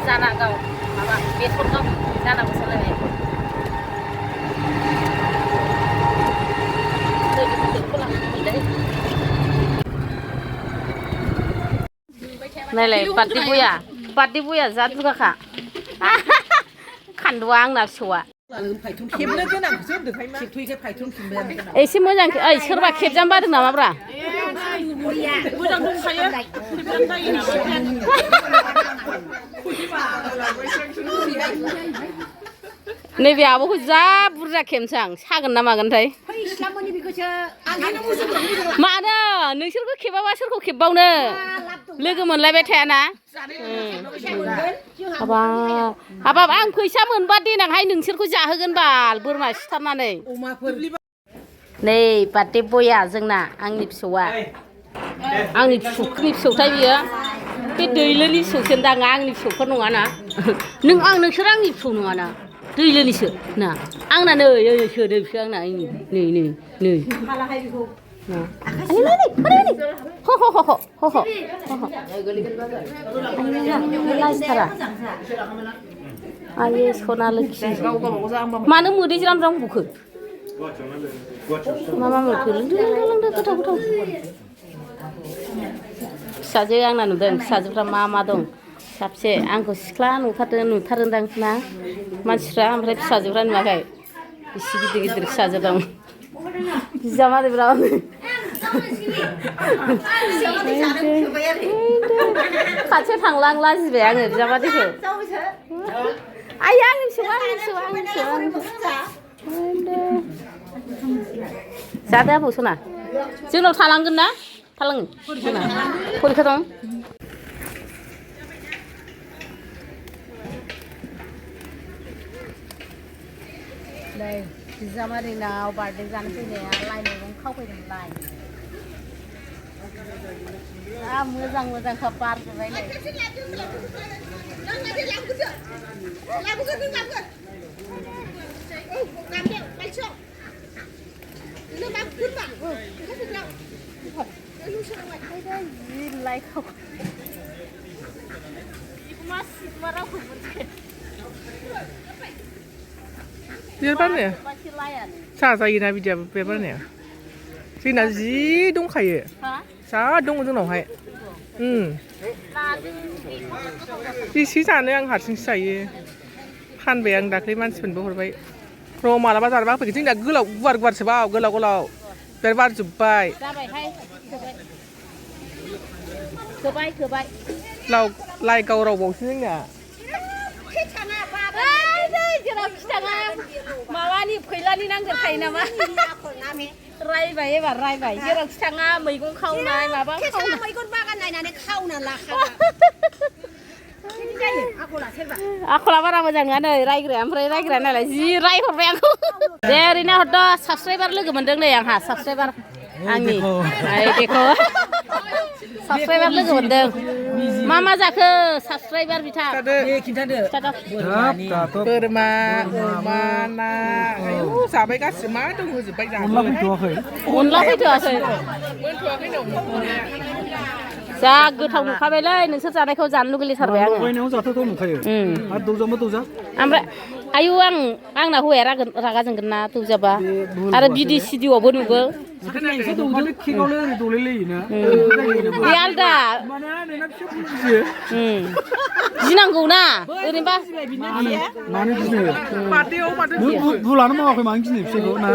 जानांगौ माबा बेसरखौ जानांगौ सोलायनाय नायलाय बार्थडे बया जा दुगाखा खान्दुआ आंना फिसौआ एसे मोजां ओइ सोरबा खेबजानो बादों नामाब्रा नैबे आब'खौ जा बुरजा खेबसां सागोन ना मागोनथाय मानो नोंसोरखौ खेबाबा सोरखौ खेबबावनो लोगो मोनलायबाय थायाना हाबाब आं फैसा मोनबा देनांहाय नोंसोरखौ जाहोगोन बाल बोरमा सिथारनानै नै बार्थडे बया जोंना आंनि फिसौआ आंनि फिसौथाय बियो बे दैलोनि फिसौसोदां आंनि फिसौफोर नङाना नोंसोर आंनि फिसौ नङाना दैलोनिसो ना आंना नै ओइसो नैसो आंना नै लाजिथारा आयै सना लोखि मानो मोदै ज्राम ज्राम बुखो मा मोखो लोंदो गोथाव फिसाजो आंना नुदों फिसाजोफ्रा मा दं साबसे आंखौ सिख्ला नुथारोदां ना मानसिफ्रा ओमफ्राय फिसाजोफ्रा नुवाखै इसे गिदिर फिसाजो दं बिजामादैफ्रा खाथियाव थांलां लाजिबाय आङो बिजामादैखौ आइया आंनि फिसौ जादो आबौ सना जोंनाव थालांगोन ना थालाङो फरिखा दं नै बिजामादैनाव बार्थडे जानो फैनाया लाइ मैगं खावफैदोंलाय मोजांखा बारजोबबाय नै लाइ खाव बिबार बारनाया साहा जायोना बिदियाबो बिबार बारनाया जोंना जि दंखायो जा दङ जोंनावहाय बेसे जानो आं हारसिंसो जायो फानबाय आं दाख्लै मानसिफोरनोबो हरबाय र' मालाबा जानोबा होफैगोन जोंना गोलाव गुवारसो बाव गोलाव बिबार बारजोब्बाय लाइ गावरावबावसो जोंना माबानि फैलानि नांजोबखायो नामा रायबाय एबार रायबाय जेरावखि थाङा मैगं खावनाय माबा खावनाय मैगं बागान नायनानै खावना लाखाबाय आखला बारा मोजां नङा नै रायग्राया ओमफ्राय रायग्राया नालाय जि रायहरबाय आंखौ दे ओरैनो हरद' साबसक्राइबार लोगो मोनदों नै आंहा साबसक्राइबार आंनि बेखौ साबसक्राइबार लोगो मोनदों मा जाखो साबसक्राइबार बिथां बोरमा अमा ना जाबाय गासिबो मा दं होजोब्बाय अनला फैथ'वाखै जा गोथाव नुखाबायलै नोंसोर जानायखौ जानो लुगैथारबाय आङो ओमफ्राय आयु आंना हौवाया रागा जोंगोन ना दौजाबा आरो बिदि सिडिअ'आवबो नुगो बे आलदा गिनांगौ ना ओरैनोबा भुलानो मावाखै मानो गिनो फिसाखौ ना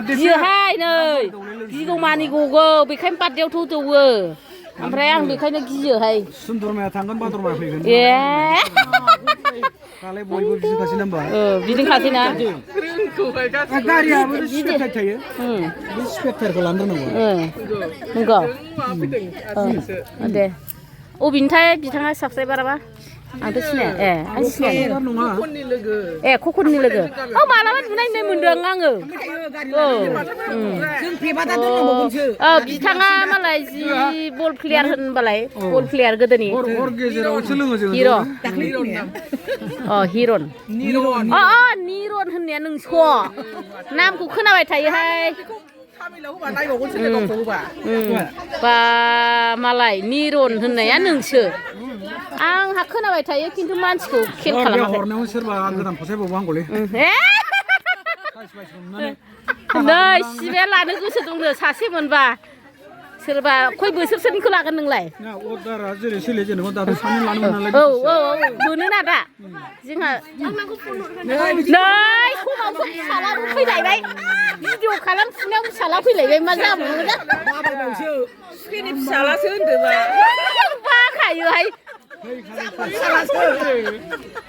गियोहाय नै गिगौ मानि गगौ बेखायनो बार्थडेआवथ' दौवो ओमफ्राय आं बेखायनो गियोहाय सुन्दरमाया थांगोन भाद्रमाया फैगोन दालाय बयबो बिदिनोखासै ना होमबा बिदिनोखासै ना गारियाबो स्पेड थायो बे स्पेड टायारखौ लानो रोंनांगौ नंगौ दे अबेनिथाय बिथाङा साबसक्राइबाराबा आंथ' सिनाया आं सिनाया खखननि लोगो मालाबा नुनाय मोनदों आङो बिथाङा मालाय जि बल प्लेयार होनबालाय बल प्लेयार गोदोनि हिरन निरन होननाया नोंस' नामखौ खोनाबाय थायोहाय बा मालाय निरन होननाया नोंसो आंहा खोनाबाय थायो खिन्थु मानसिखौ खेल खालामाखै हरनायाव सोरबा गोदान फसायबावो आंखौलै नै सिबाया लानो गोसो दंनो सासे मोनबा सोरबा खय बोसोरसोनिखौ लागोन नोंलाय अर्डारा जेरै सोलियो जेनेबा दाथ' सानै लानो मोन नालाय औ मोनोना दा जोंहा नै समाव फिसाला फैलायबाय भिडिअ खालामफुनायाव फिसाला फैलायबाय मा जाबावो सुखेनि फिसालासो होनदोंबा बाखायोहाय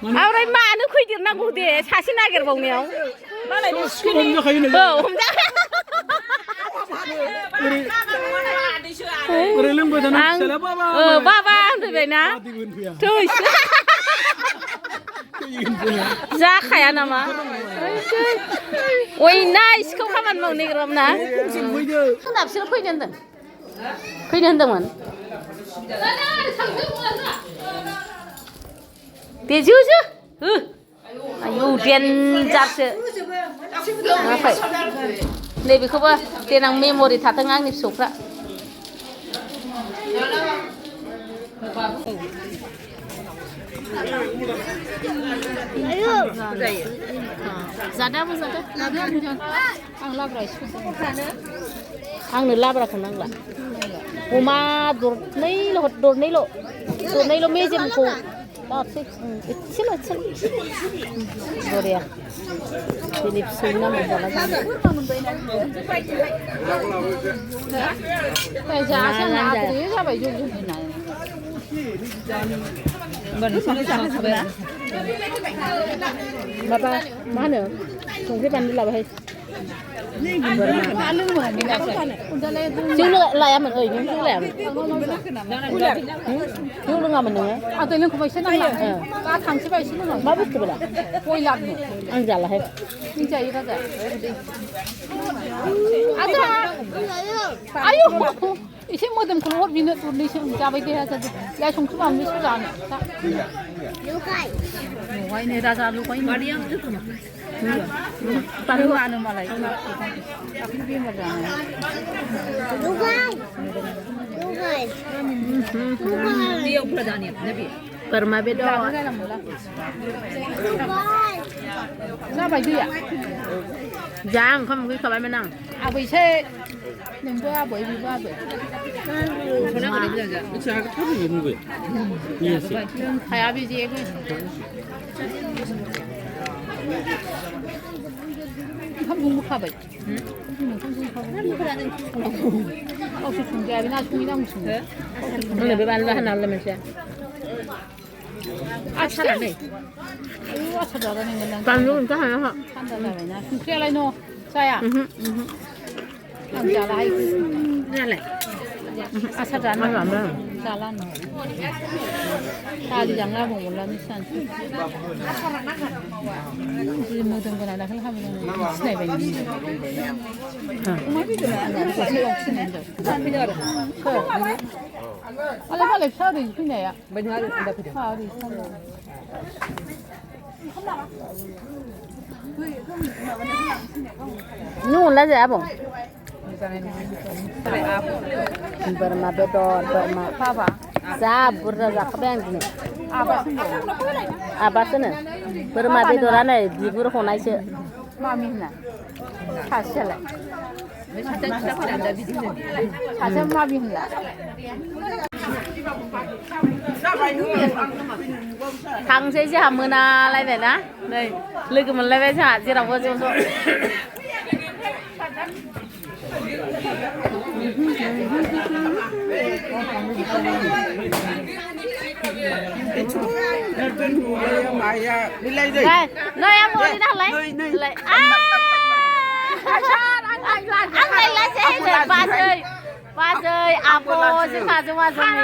ओमफ्राय मानो फैदेरनांगौ दे सासे नागिरबावनायाव मालाय बाबा होनफैबायना जाखाया नामा अयना सिखाव खामानि मावनो नागिरबाम ना बिसोर फैनो होनदोंमोन दे जो आयौ देनजारसो नैबेखौबो देनां मेम'रि थाथों आंनि फिसौफ्रा जादाबो जादो आं लाब्रा आंनो लाब्राखौ नांला अमा दरनैल' मेजेमखौ एसेल' बरिया दिनै फिसौनि नामाव जाला जाबाय माबा मा होनो संख्रि बानलु लाबाय जोंनो लायामोन नों लायामोन जौ लोङामोन नोङो आं दै लोंखोबा एसे नाङा दा थांसैबा एसे लोङा मा बुस्थु बेला बयलारनो आं जालाहाय नों जायो राजा आयु एसे मोदोमखौल' हर बिनो दरनैसो जाबाय देहा जादों या संख्रि बानलुसो जानो लगायनो राजा लगायनो बानलुआनो मालाय दाख्लै बेमार जानाय बोरमा बेदर जाबाय दैया जा ओंखाम उखैखाबायमोन आं आबैसो नोंबो आबै बेबो आबै लोंखाया बे जेबो ओंखाम संबोखाबाय गावसोर संजाया बे ना सङैनांगौ सङो आंनो बे बानलु हानानै मोनसे आसारा नै आसार जादा नोंगोन बानलु ओंखाम हाया थान्दा जाबायना संख्रियालाय न' जाया आं जालाहाय जालाय आसार जानो जाला दालि जांला मोनलानो सानसै जि मोदोम गोनां दाखालि हाबा जानाय सिनायबाय अमा बेदरा मालाय फिसा ओरै फैनाया न'ला जाया आब' बोरमा बेदर बोरमा जा बुरजा जाखाबाय आं दिनै आबासोनो बोरमा बेदरा नै बिगुर हनायसो मामि होनना सासेयालाय सासे मामि होनला थांसै जोंहा मोनालायबाय ना नै लोगो मोनलायबाय जोंहा जेरावबो ज' ज' नै आं मरि नालाय बाजै आब' जोंहा जमा जमि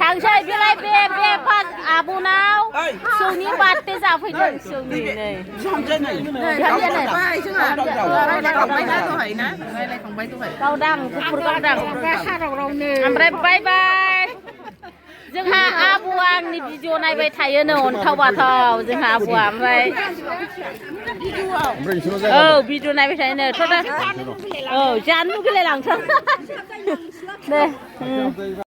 थांसै बेलाय बे आब'नाव फिसौनि बार्थडे जाफैदों फिसौनि नै गावदां गुफुर गावदां ओमफ्राय बाय बाय जोंहा आब' आब'आ आंनि भिडिअ नायबाय थायोनो अन्थाव बाथाव जोंहा आब'आ ओमफ्राय औ भिडिअ नायबाय थायोनो थ' दा औ जानो लुगैलाय लांथार दे